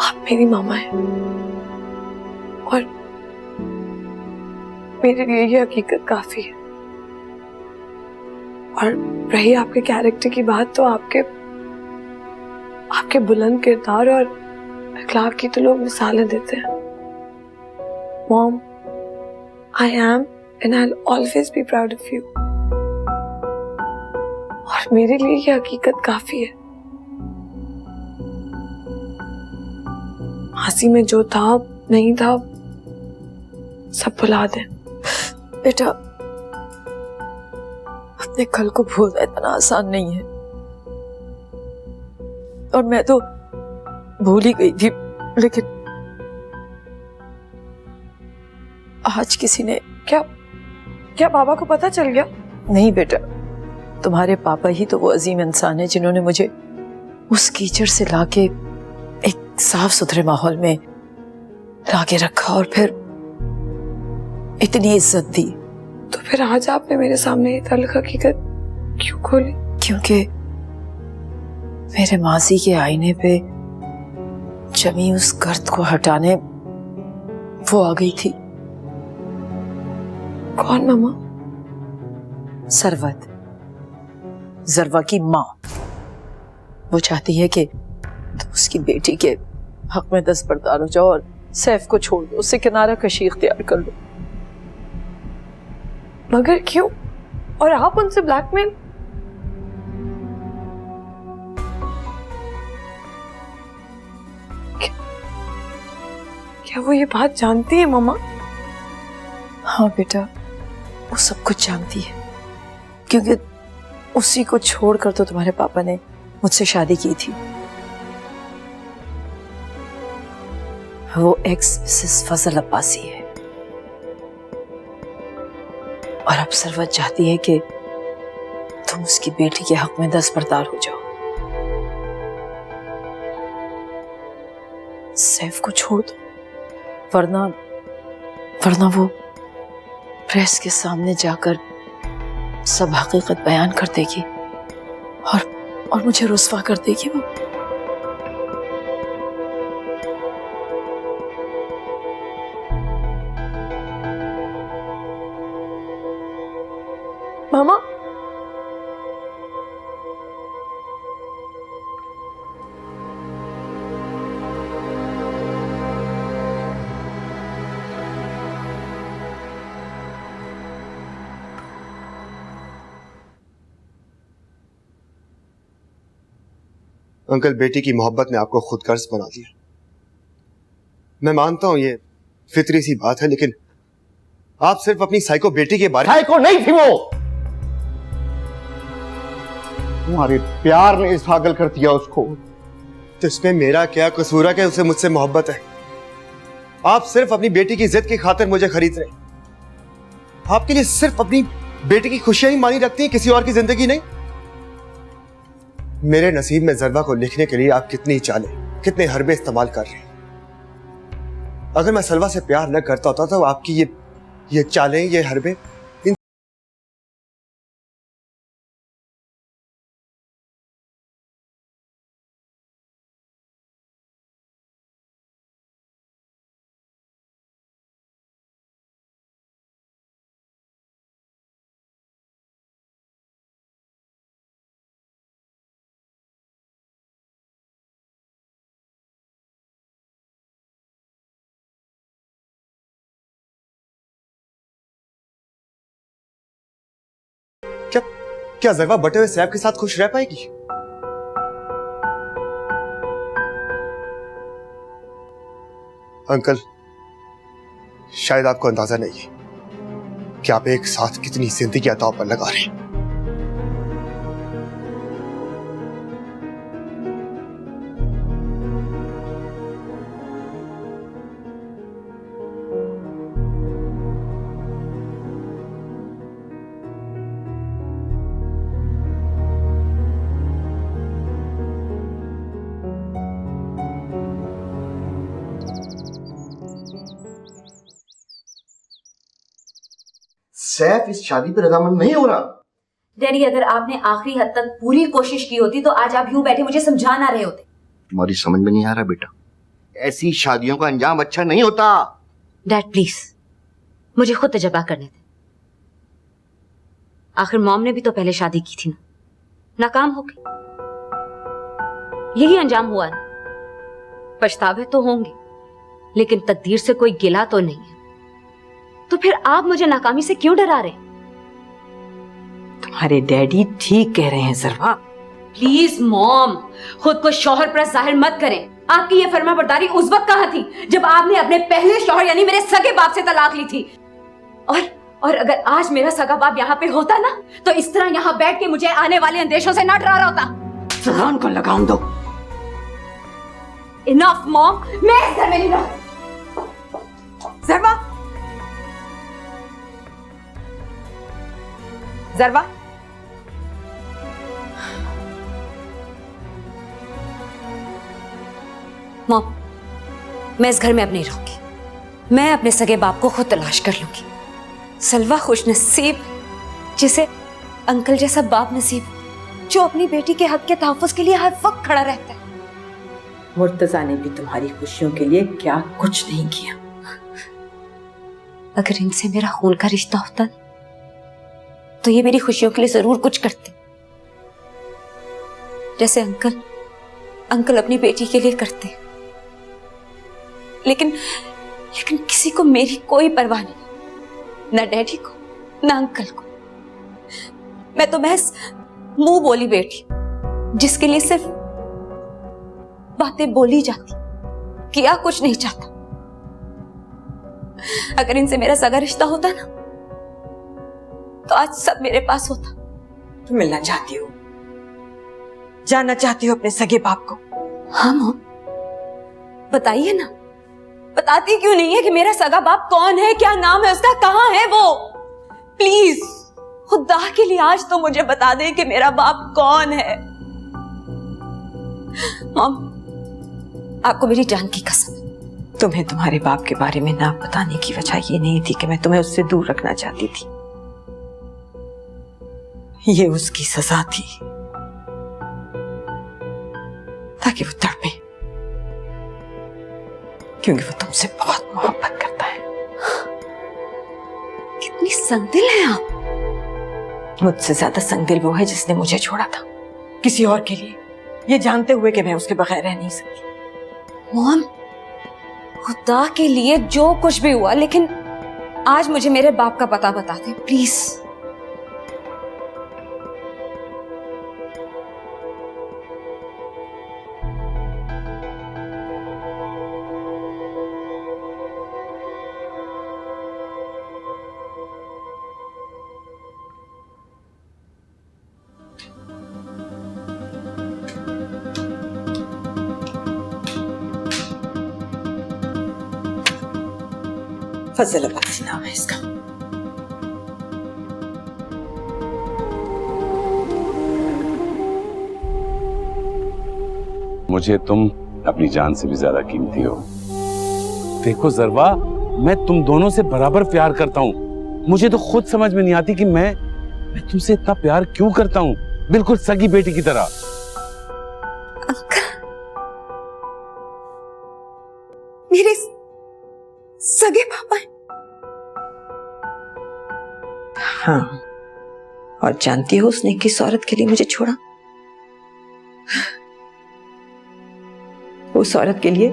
आप मेरी मामा हैं और मेरे लिए ये हकीकत काफी है। और रही आपके कैरेक्टर की बात, तो आपके बुलंद किरदार और अखलाक की तो लोग मिसालें देते हैं। Mom, I am and I'll always be proud of you। और मेरे लिए ये हकीकत काफी है। माजी में जो था, नहीं था, सब भुला दें। बेटा, अपने कल को भूलना इतना आसान नहीं है, और मैं तो भूल ही गई थी, लेकिन आज किसी ने क्या पापा को पता चल गया? नहीं बेटा, तुम्हारे पापा ही तो वो अजीम इंसान है जिन्होंने मुझे उस कीचड़ से लाके एक साफ सुथरे माहौल में लाके रखा और फिर इतनी इज्जत दी। तो फिर आज आपने मेरे सामने ये तल्ख हकीकत क्यों खोली? क्योंकि मेरे माजी के आईने पे जमी उस गर्द को हटाने वो आ गई थी। कौन मामा? सरवत, जरवा की माँ। वो चाहती है कि तुम उसकी बेटी के हक में दस्तबरदार हो जाओ और सैफ को छोड़ दो, उससे किनारा कशी इख्तियार कर लो। मगर क्यों? और आप उनसे ब्लैकमेल? क्या वो ये बात जानती है मामा? हाँ बेटा, वो सब कुछ जानती है, क्योंकि उसी को छोड़कर तो तुम्हारे पापा ने मुझसे शादी की थी। वो एक्स मिसेस फजल अब्बासी है, और अब सरवत चाहती है कि तुम उसकी बेटी के हक में दस्तबरदार हो जाओ। सैफ को छोड़ दो, वरना वो प्रेस के सामने जाकर सब हकीकत बयान कर देगी और मुझे रुस्वा कर देगी। वो मामा, अंकल, बेटी की मोहब्बत ने आपको खुद गर्ज बना दिया। मैं मानता हूं ये फितरी सी बात है, लेकिन आप सिर्फ अपनी साइको बेटी के बारे में। साइको नहीं थी वो, तुम्हारे प्यार ने इस पागल कर दिया उसको। तो इसमें मेरा क्या कसूर है कि उसे मुझसे मोहब्बत है? आप सिर्फ अपनी बेटी की जिद की खातिर मुझे खरीद रहे हैं। आपके लिए सिर्फ अपनी बेटी की खुशियां ही मानी रखती हैं, किसी और की जिंदगी नहीं। मेरे नसीब में जरबा को लिखने के लिए आप कितनी चालें, कितने हरबे इस्तेमाल कर रहे हैं। अगर मैं सलवा से प्यार न करता होता तो आपकी ये चालें, ये हरबे क्या जरबा बटे हुए सैफ के साथ खुश रह पाएगी? अंकल, शायद आपको अंदाजा नहीं है कि आप एक साथ कितनी जिंदगी दांव पर लगा रहे हैं। सैफ इस शादी पर रजामंद नहीं हो रहा। डैडी, अगर आपने आखिरी हद तक पूरी कोशिश की होती तो आज आप यूं बैठे मुझे समझा ना रहे होते। तुम्हारी समझ में नहीं आ रहा बेटा, ऐसी शादियों का अंजाम अच्छा नहीं होता। डैड प्लीज मुझे खुद तजर्बा करने दे। आखिर मॉम ने भी तो पहले शादी की थी ना, नाकाम हो गई, यही अंजाम हुआ ना। पछतावे तो होंगे लेकिन तकदीर से कोई गिला तो नहीं है। तो फिर आप मुझे नाकामी से क्यों डरा रहे हैं? तुम्हारे डैडी ठीक कह रहे हैं ज़रवा। प्लीज मॉम, खुद को शौहर पर जाहिर मत करें। आपकी ये फर्माबरदारी उस वक्त कहाँ थी जब आपने अपने पहले शौहर यानी मेरे सगे बाप से तलाक ली थी। और अगर आज मेरा सगा बाप यहाँ पे होता ना, तो इस तरह यहाँ बैठ के मुझे आने वाले अंदेशों से ना डरा रहा होता। जुबान को लगाम दो। इनफ मॉम, मैं इस घर में नहीं रहूंगी। ज़रवा, ज़रवा, मॉम, मैं इस घर में अब नहीं रहूंगी। मैं अपने सगे बाप को खुद तलाश कर लूंगी। सलवा खुश नसीब जिसे अंकल जैसा बाप नसीब, जो अपनी बेटी के हक के तहफ्फुज के लिए हर वक्त खड़ा रहता है। मुर्तजा ने भी तुम्हारी खुशियों के लिए क्या कुछ नहीं किया। अगर इनसे मेरा खून का रिश्ता होता तो ये मेरी खुशियों के लिए जरूर कुछ करते, जैसे अंकल अपनी बेटी के लिए करते। लेकिन किसी को मेरी कोई परवाह नहीं, ना डैडी को ना अंकल को। मैं तो महज मुंह बोली बेटी, जिसके लिए सिर्फ बातें बोली जाती, किया कुछ नहीं चाहता। अगर इनसे मेरा सगा रिश्ता होता ना, तो आज सब मेरे पास होता। तुम मिलना चाहती हो, जानना चाहती हो अपने सगे बाप को? हाँ मॉम, बताइए ना। बताती क्यों नहीं है कि मेरा सगा बाप कौन है, क्या नाम है उसका, कहाँ है वो? प्लीज खुदा के लिए आज तो मुझे बता दे कि मेरा बाप कौन है। मॉम, आपको मेरी जान की कसम, तुम्हें तुम्हारे बाप के बारे में ना बताने की वजह ये नहीं थी कि मैं तुम्हें उससे दूर रखना चाहती थी। ये उसकी सजा थी ताकि वो तड़पे, क्योंकि वो तुमसे बहुत मोहब्बत करता है। कितनी संगदिल है आप। मुझसे ज्यादा संगदिल वो है जिसने मुझे छोड़ा था किसी और के लिए, ये जानते हुए कि मैं उसके बगैर रह नहीं सकती। मॉम, खुदा के लिए जो कुछ भी हुआ, लेकिन आज मुझे मेरे बाप का पता बता दे प्लीज। फजल अब्बासी नाम है इसका। मुझे तुम अपनी जान से भी ज्यादा कीमती हो। देखो ज़रवा, मैं तुम दोनों से बराबर प्यार करता हूँ। मुझे तो खुद समझ में नहीं आती कि मैं तुमसे इतना प्यार क्यों करता हूँ, बिल्कुल सगी बेटी की तरह। मेरे सगे पापा हैं। हाँ, और जानती हो उसने किस औरत के लिए मुझे छोड़ा? उस औरत के लिए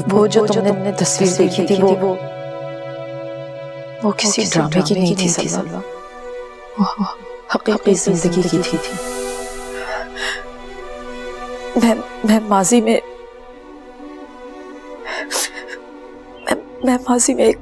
वो जो तुमने तस्वीर देखी थी वो किसी ड्रामे की नहीं थी सलवा, वो हकीकी जिंदगी की थी। मैं माजी में एक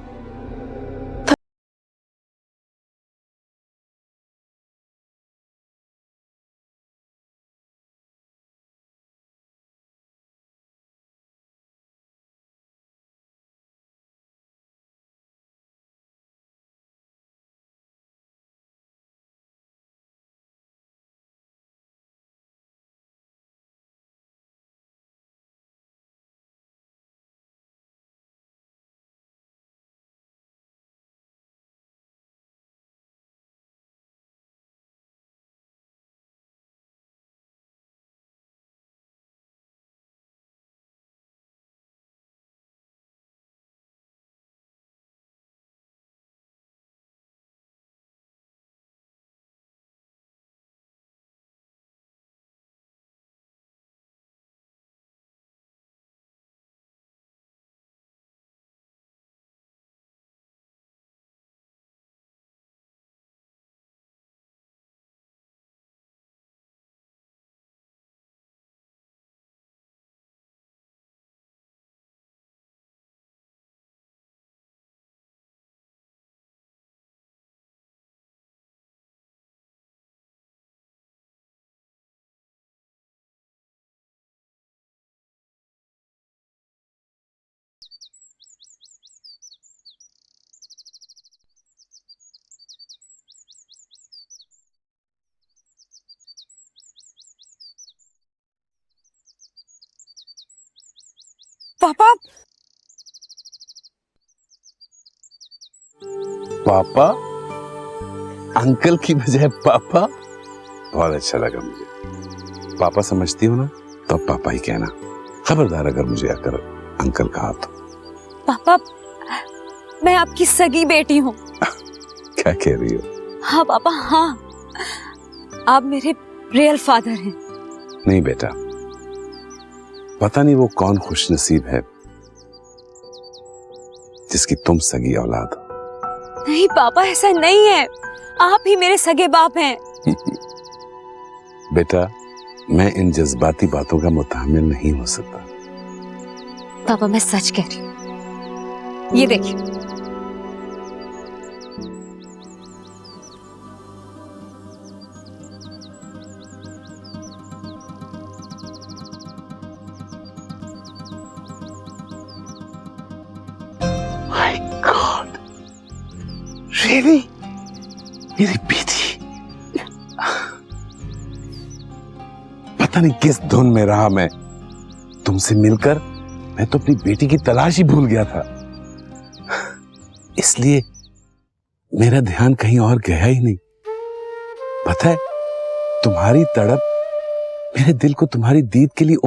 पापा। पापा? अंकल की बजाय पापा? बहुत अच्छा लगा मुझे। पापा समझती हो ना, तो अब पापा ही कहना। खबरदार अगर मुझे आकर अंकल कहा तो। पापा, मैं आपकी सगी बेटी हूँ। क्या कह रही हो? हाँ पापा, हाँ, आप मेरे रियल फादर हैं। नहीं बेटा, पता नहीं वो कौन खुशनसीब है जिसकी तुम सगी औलाद हो। नहीं पापा, ऐसा नहीं है, आप ही मेरे सगे बाप हैं। बेटा, मैं इन जज्बाती बातों का मुतामिल नहीं हो सकता। पापा, मैं सच कह रही हूँ, ये देखिए। My God, really? मेरी बेटी। पता नहीं किस धुन में रहा मैं। तुमसे मिलकर मैं तो अपनी बेटी की तलाश ही भूल गया था। इसलिए मेरा ध्यान कहीं और गया ही नहीं। पता है, तुम्हारी तड़प मेरे दिल को तुम्हारी दीद के लिए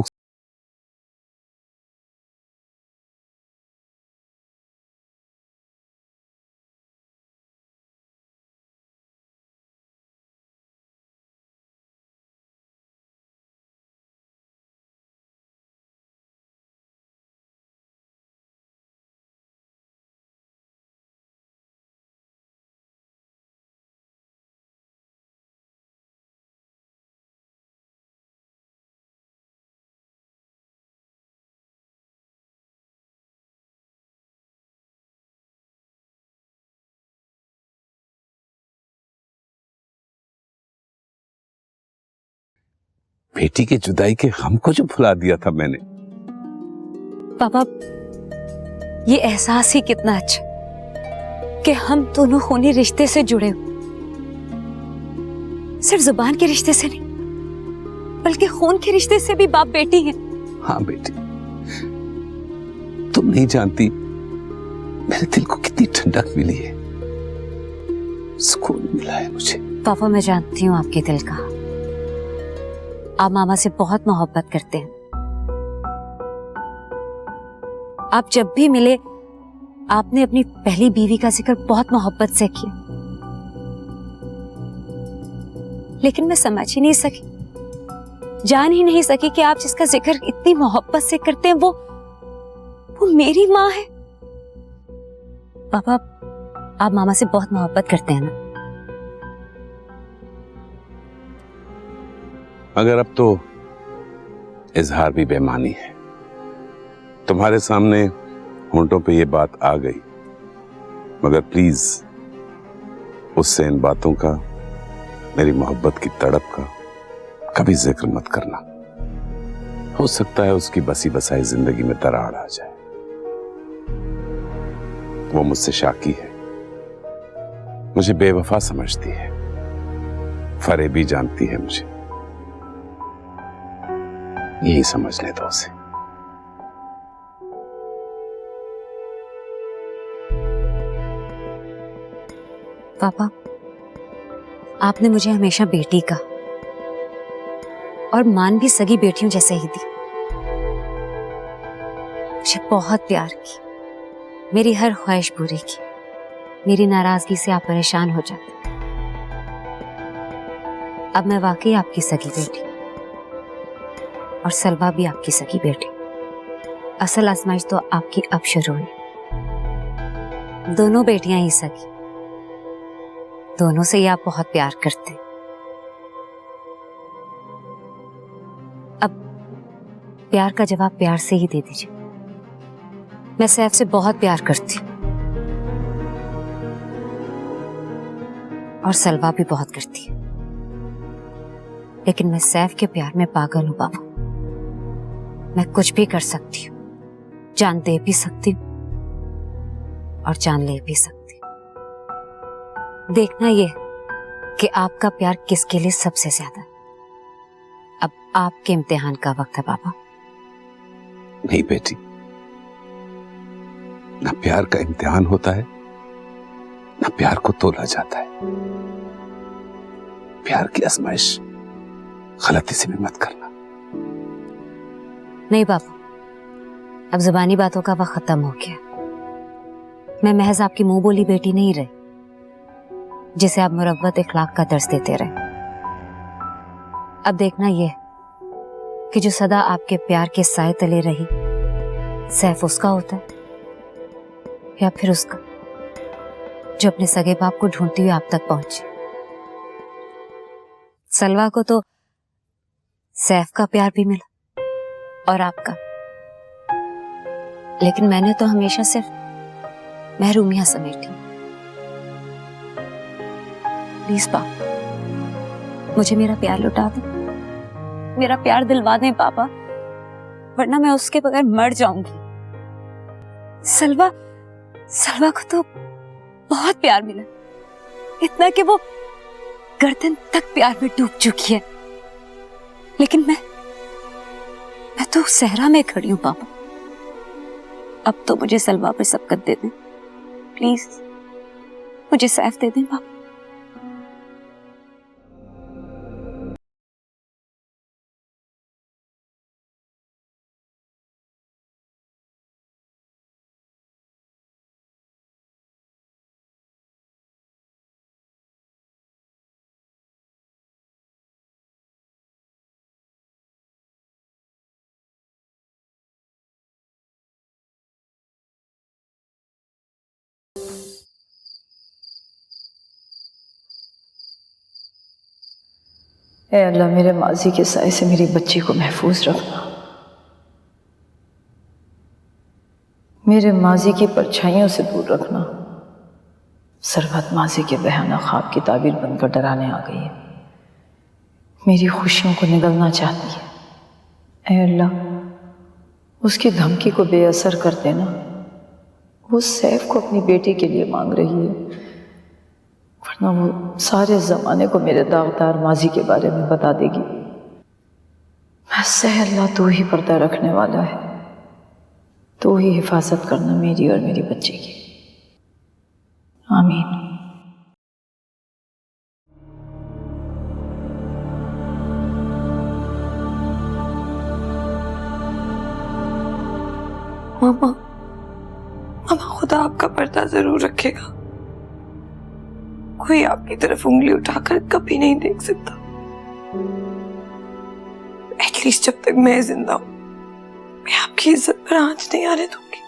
बेटी की जुदाई के गम को जो भुला दिया था मैंने। पापा, ये एहसास ही कितना अच्छा कि हम दोनों खूनी रिश्ते से जुड़े हो। सिर्फ जुबान के रिश्ते से नहीं, बल्कि खून के रिश्ते से भी बाप बेटी हैं। हाँ बेटी, तुम नहीं जानती मेरे दिल को कितनी ठंडक मिली है, सुकून मिला है मुझे। पापा, मैं जानती हूँ आपके दिल का। आप मामा से बहुत मोहब्बत करते हैं। आप जब भी मिले, आपने अपनी पहली बीवी का जिक्र बहुत मोहब्बत से किया, लेकिन मैं समझ ही नहीं सकी, जान ही नहीं सकी कि आप जिसका जिक्र इतनी मोहब्बत से करते हैं वो मेरी माँ है। पापा, आप मामा से बहुत मोहब्बत करते हैं ना? मगर अब तो इजहार भी बेमानी है। तुम्हारे सामने होंठों पे ये बात आ गई, मगर प्लीज उससे इन बातों का, मेरी मोहब्बत की तड़प का कभी जिक्र मत करना। हो सकता है उसकी बसी बसाई जिंदगी में दरार आ जाए। वो मुझसे शाकी है, मुझे बेवफा समझती है, फरेबी जानती है मुझे। यही समझने दो उसे। पापा, आपने मुझे हमेशा बेटी का और मान भी सगी बेटियों जैसे ही दी। मुझे बहुत प्यार की, मेरी हर ख्वाहिश पूरी की। मेरी नाराजगी से आप परेशान हो जाते। अब मैं वाकई आपकी सगी बेटी और सलवा भी आपकी सगी बेटी। असल आजमाइश तो आपकी अब शुरू हुई। दोनों बेटियां ही सगी, दोनों से ही आप बहुत प्यार करते। अब प्यार का जवाब प्यार से ही दे दीजिए। मैं सैफ से बहुत प्यार करती हूँ और सलवा भी बहुत करती है, लेकिन मैं सैफ के प्यार में पागल हूँ बाबा। मैं कुछ भी कर सकती हूँ, जान दे भी सकती हूँ और जान ले भी सकती हूँ। देखना ये कि आपका प्यार किसके लिए सबसे ज्यादा। अब आपके इम्तिहान का वक्त है बाबा। नहीं बेटी, ना प्यार का इम्तिहान होता है, ना प्यार को तोला जाता है। प्यार की आजमाइश गलती से भी मत करना। नहीं पापा, अब जुबानी बातों का वक्त खत्म हो गया। मैं महज आपकी मुंह बोली बेटी नहीं रही जिसे आप मुरव्वत इखलाक का दर्स देते रहे। अब देखना यह कि जो सदा आपके प्यार के साए तले रही, सैफ उसका होता है या फिर उसका जो अपने सगे बाप को ढूंढती हुई आप तक पहुंची। सलवा को तो सैफ का प्यार भी मिला और आपका, लेकिन मैंने तो हमेशा सिर्फ महरूमियां समेटी। प्लीज पापा, मुझे मेरा प्यार लौटा दे, मेरा प्यार दिलवा दें पापा, वरना मैं उसके बगैर मर जाऊंगी। सलवा को तो बहुत प्यार मिला, इतना कि वो गर्दन तक प्यार में डूब चुकी है, लेकिन मैं तो सहरा में खड़ी हूं पापा। अब तो मुझे सलवा पर सबकत दे दें, प्लीज मुझे सैफ दे दें पापा। ऐ अल्लाह, मेरे माजी के साए से मेरी बच्ची को महफूज रखना, मेरे माजी की परछाइयों से दूर रखना। सरवत माजी के बयाना ख्वाब की ताबीर बनकर डराने आ गई है, मेरी खुशियों को निगलना चाहती है। ऐ अल्लाह, उसकी धमकी को बेअसर कर देना। वो सैफ को अपनी बेटी के लिए मांग रही है, वरना वो सारे ज़माने को मेरे दागदार माजी के बारे में बता देगी। बस ऐ अल्लाह, तू ही पर्दा रखने वाला है, तू ही हिफाजत करना मेरी और मेरी बच्ची की। आमीन। मामा खुदा आपका पर्दा जरूर रखेगा। कोई आपकी तरफ उंगली उठाकर कभी नहीं देख सकता। एटलीस्ट जब तक मैं जिंदा हूं, मैं आपकी इज्जत पर आंच नहीं आने दूंगी।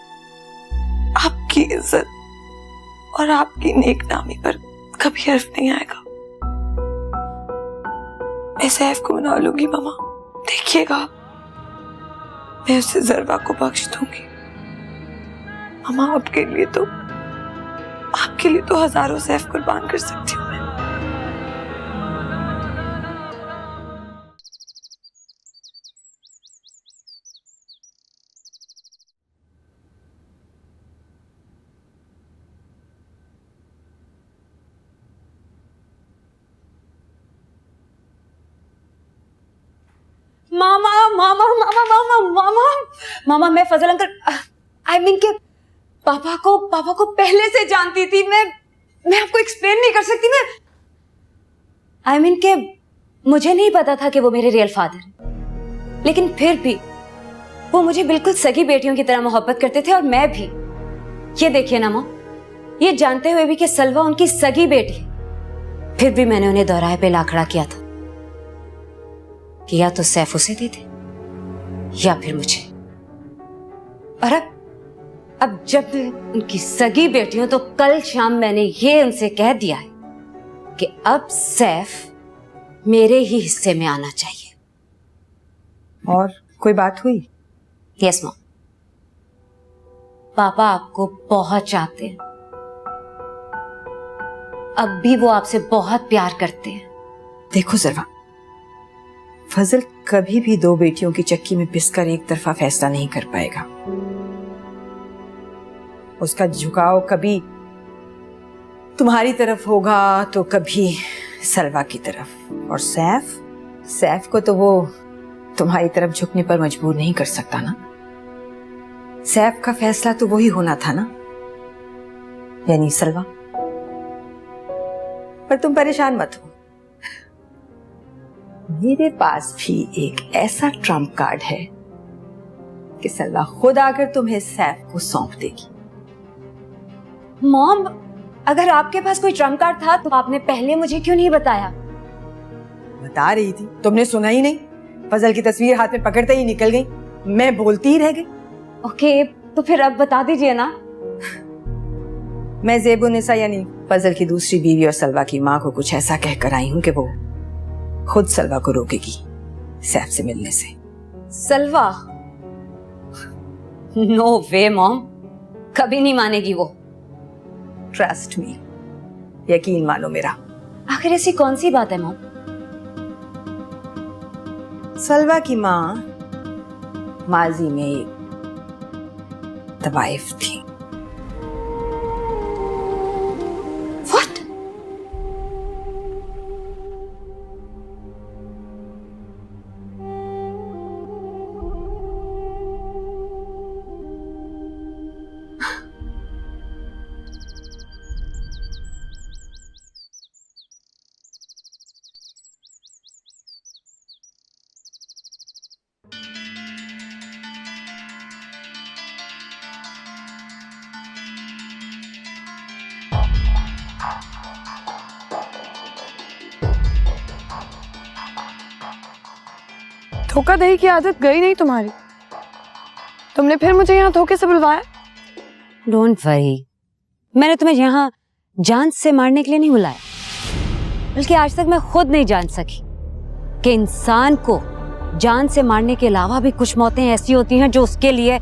आपकी इज्जत और आपकी नेक नामी पर कभी हर्फ नहीं आएगा। मैं सैफ को मना लूंगी मामा, देखिएगा आप, मैं उसे ज़रवा को बख्श दूंगी। मामा आपके लिए तो हजारों सैफ कुर्बान कर सकती हूँ मैं। मामा, मैं फजल अंकल के पापा को पहले से जानती थी। मैं आपको एक्सप्लेन नहीं कर सकती। के मुझे नहीं पता था कि वो मेरे रियल फादर हैं, लेकिन फिर भी वो मुझे बिल्कुल सगी बेटियों की तरह मोहब्बत करते थे और मैं भी। ये देखिए ना माँ, ये जानते हुए भी कि सलवा उनकी सगी बेटी है, फिर भी मैंने उन्हें दोहराए पे ला खड़ा किया था कि या तो सैफ उसे दे दे या फिर मुझे। और अब जब उनकी सगी बेटी हूं, तो कल शाम मैंने ये उनसे कह दिया है कि अब सैफ मेरे ही हिस्से में आना चाहिए। और कोई बात हुई? यस मॉम, पापा आपको बहुत चाहते हैं। अब भी वो आपसे बहुत प्यार करते हैं। देखो ज़रवा, फजल कभी भी दो बेटियों की चक्की में पिसकर एक तरफा फैसला नहीं कर पाएगा। उसका झुकाव कभी तुम्हारी तरफ होगा तो कभी सलवा की तरफ। और सैफ को तो वो तुम्हारी तरफ झुकने पर मजबूर नहीं कर सकता ना। सैफ का फैसला तो वही होना था ना यानी सलवा। पर तुम परेशान मत हो, मेरे पास भी एक ऐसा ट्रम्प कार्ड है कि सलवा खुद आकर तुम्हें सैफ को सौंप देगी। मॉम, अगर आपके पास कोई ट्रम्प कार्ड था तो आपने पहले मुझे क्यों नहीं बताया? बता रही थी, तुमने सुना ही नहीं। फजल की तस्वीर हाथ में पकड़ते ही निकल गई, मैं बोलती ही रह गई। ओके, तो फिर अब बता दीजिए ना। मैं ज़ेबुन्निसा यानी फजल की दूसरी बीवी और सलवा की माँ को कुछ ऐसा कहकर आई हूँ कि वो खुद सलवा को रोकेगी सैफ से मिलने से। सलवा? नो वे मॉम, कभी नहीं मानेगी वो। ट्रस्ट मी, यकीन मानो मेरा। आखिर ऐसी कौन सी बात है मॉम? सलवा की माँ माजी में एक तवाइफ थी। व्हाट? धोखाधड़ी की आदत गई नहीं तुम्हारी। तुमने फिर मुझे यहाँ धोखे से बुलवाया। डोंट वरी, मैंने तुम्हें यहाँ जान से मारने के लिए नहीं बुलाया, बल्कि आज तक मैं खुद नहीं जान सकी कि इंसान को जान से मारने के अलावा भी कुछ मौतें ऐसी होती हैं जो उसके लिए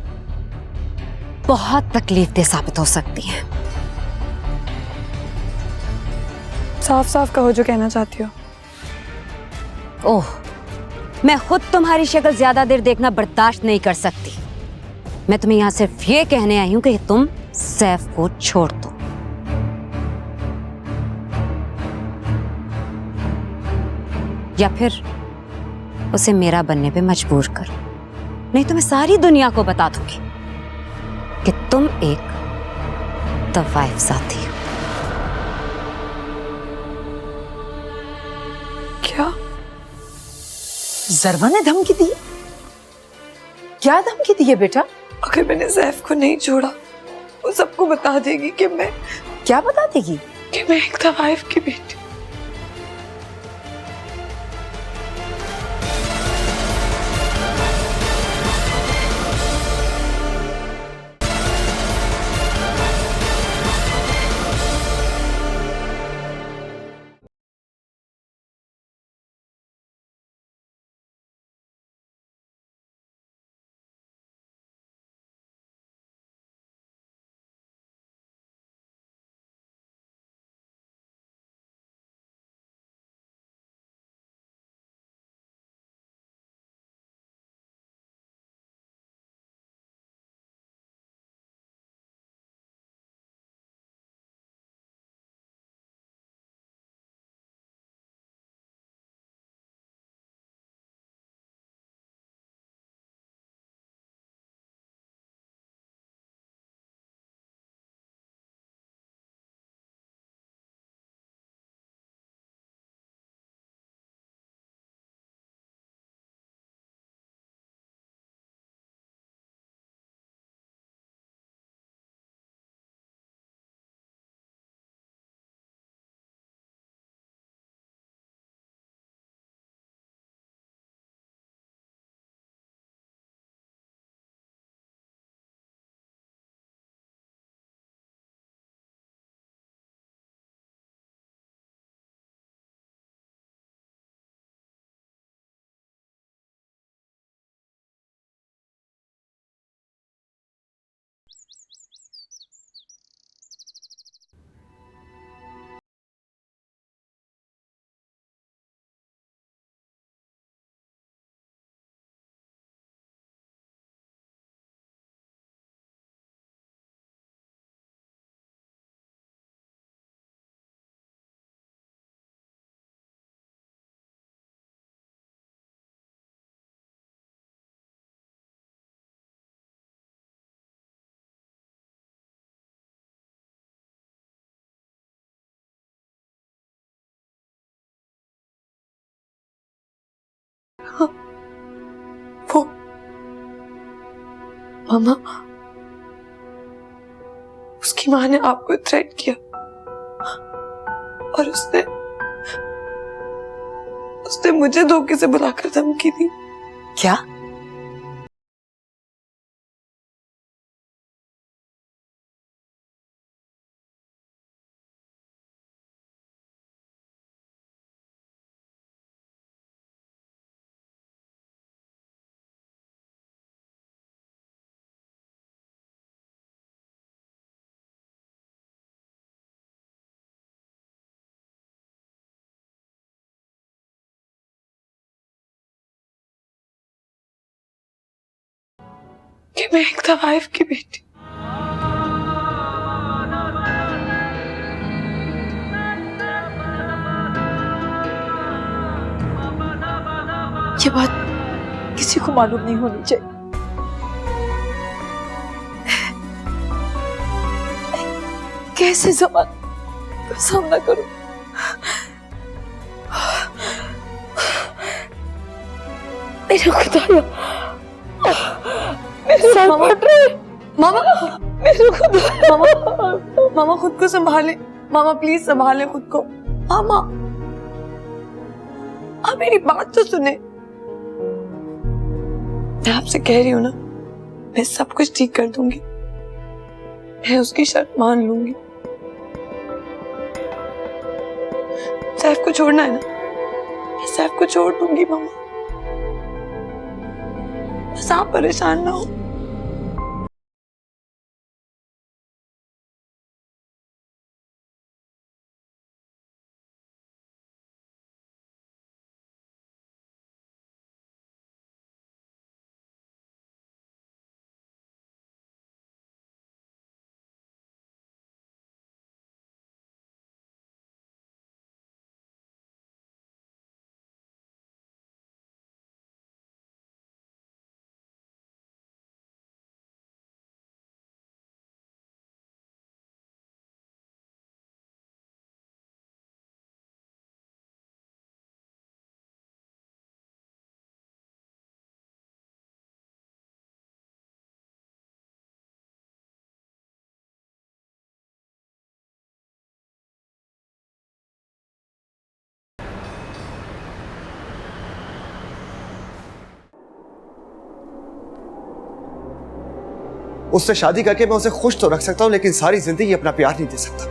बहुत तकलीफदेह साबित हो सकती हैं। साफ साफ कहो जो कहना चाहती हो। ओह, मैं खुद तुम्हारी शक्ल ज्यादा देर देखना बर्दाश्त नहीं कर सकती। मैं तुम्हें यहाँ सिर्फ ये कहने आई हूँ कि तुम सैफ को छोड़ दो। या फिर उसे मेरा बनने पे मजबूर करो, नहीं तो मैं सारी दुनिया को बता दूंगी कि तुम एक तवाइफ साथी हो। क्या? जरवा ने धमकी दी? क्या धमकी दी है बेटा? अगर मैंने सैफ को नहीं छोड़ा वो सबको बता देगी कि मैं क्या बता देगी? एक तवाइफ की बेटी। मामा, उसकी माँ ने आपको थ्रेट किया और उसने मुझे धोखे से बुलाकर धमकी दी। क्या? कि मैं एक तवाइफ की बेटी, ये बात किसी को मालूम नहीं होनी चाहिए। कैसे ज़माने का सामना करूं? मेरा खुदाया, मेरे सर फट रहे। मामा, मेरे खुदाया, मामा खुद को संभाले। मामा प्लीज संभाले खुद को। मामा, आप मेरी बात तो सुने। मैं आपसे कह रही हूँ ना, मैं सब कुछ ठीक कर दूंगी। मैं उसकी शर्त मान लूंगी। सैफ को छोड़ना है ना, मैं सैफ को छोड़ दूंगी मामा। बस आप परेशान ना हो। उससे शादी करके मैं उसे खुश तो रख सकता हूं, लेकिन सारी जिंदगी अपना प्यार नहीं दे सकता।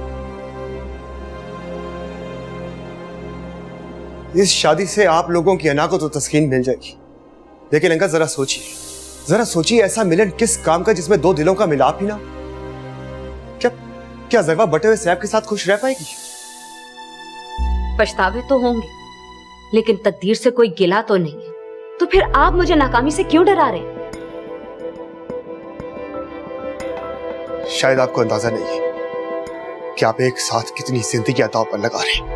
इस शादी से आप लोगों की अना को तो तस्कीन मिल जाएगी, लेकिन अंकल जरा सोचिए ऐसा मिलन किस काम का जिसमें दो दिलों का मिलाप ही ना। क्या ज़रवा बटे हुए सैफ के साथ खुश रह पाएगी? पछतावे तो होंगे, लेकिन तकदीर से कोई गिला तो नहीं है। तो फिर आप मुझे नाकामी से क्यों डरा रहे हैं? शायद आपको अंदाजा नहीं है कि आप एक साथ कितनी जिंदगी दांव पर लगा रहे हैं।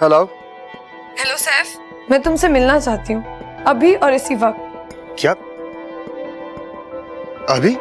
हेलो हेलो सैफ, मैं तुमसे मिलना चाहती हूँ अभी और इसी वक्त। क्या अभी?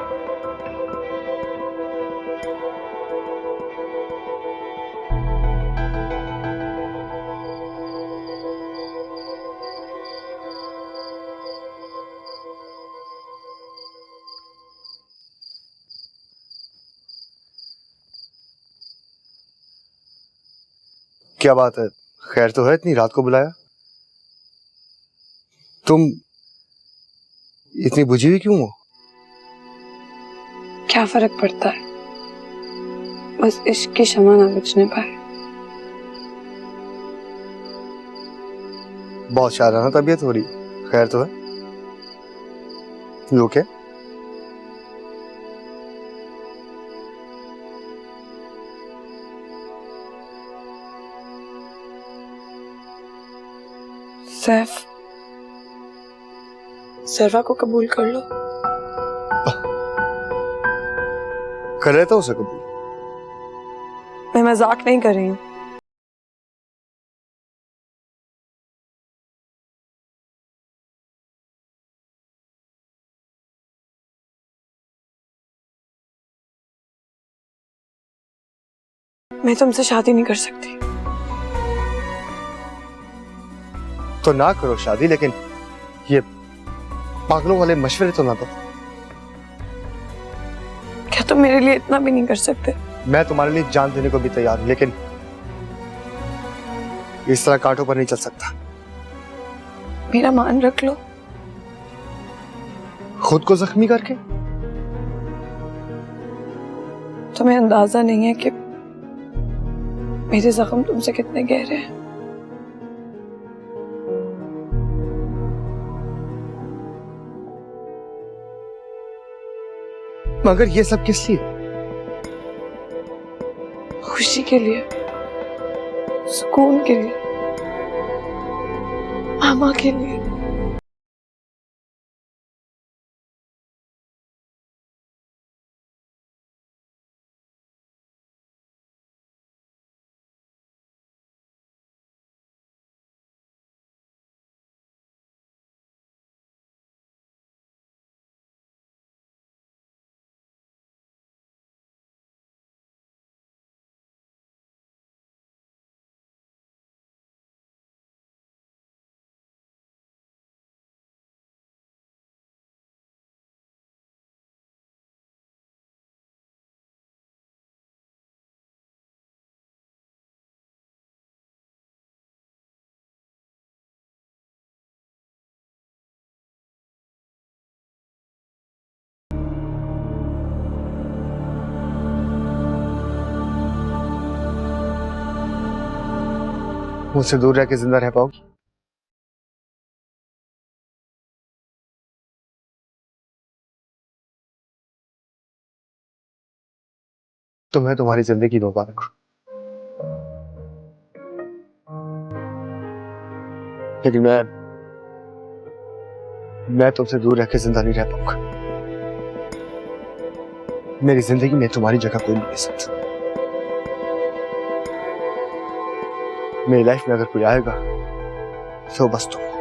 क्या बात है, खैर तो है? इतनी रात को बुलाया? तुम इतनी बुझी हुई क्यों हो? क्या फर्क पड़ता है, बस इश्क की शमा ना बुझने पाए। बहुत शाराना तबीयत हो रही, खैर तो है? You okay? सैफ, ज़रवा को कबूल कर लो। कर रहे थे उसे कबूल? मैं मजाक नहीं कर रही हूँ। मैं तुमसे शादी नहीं कर सकती। तो ना करो शादी, लेकिन ये पागलों वाले मशवरे तो ना दो। क्या तुम मेरे लिए इतना भी नहीं कर सकते? मैं तुम्हारे लिए जान देने को भी तैयार हूं, लेकिन इस तरह कांटों पर नहीं चल सकता। मेरा मान रख लो। खुद को जख्मी करके? तुम्हें अंदाजा नहीं है कि मेरे जख्म तुमसे कितने गहरे हैं। मगर ये सब किस लिए? खुशी के लिए, सुकून के लिए, मामा के लिए। मुझसे दूर रह के जिंदा रह पाओगी? तुम्हें तुम्हारी जिंदगी मुबारक हो, लेकिन मैं तुमसे दूर रह के जिंदा नहीं रह पाऊंगा। मेरी जिंदगी में तुम्हारी जगह कोई नहीं ले सकता। मेरी लाइफ में अगर कोई आएगा तो बस तुम।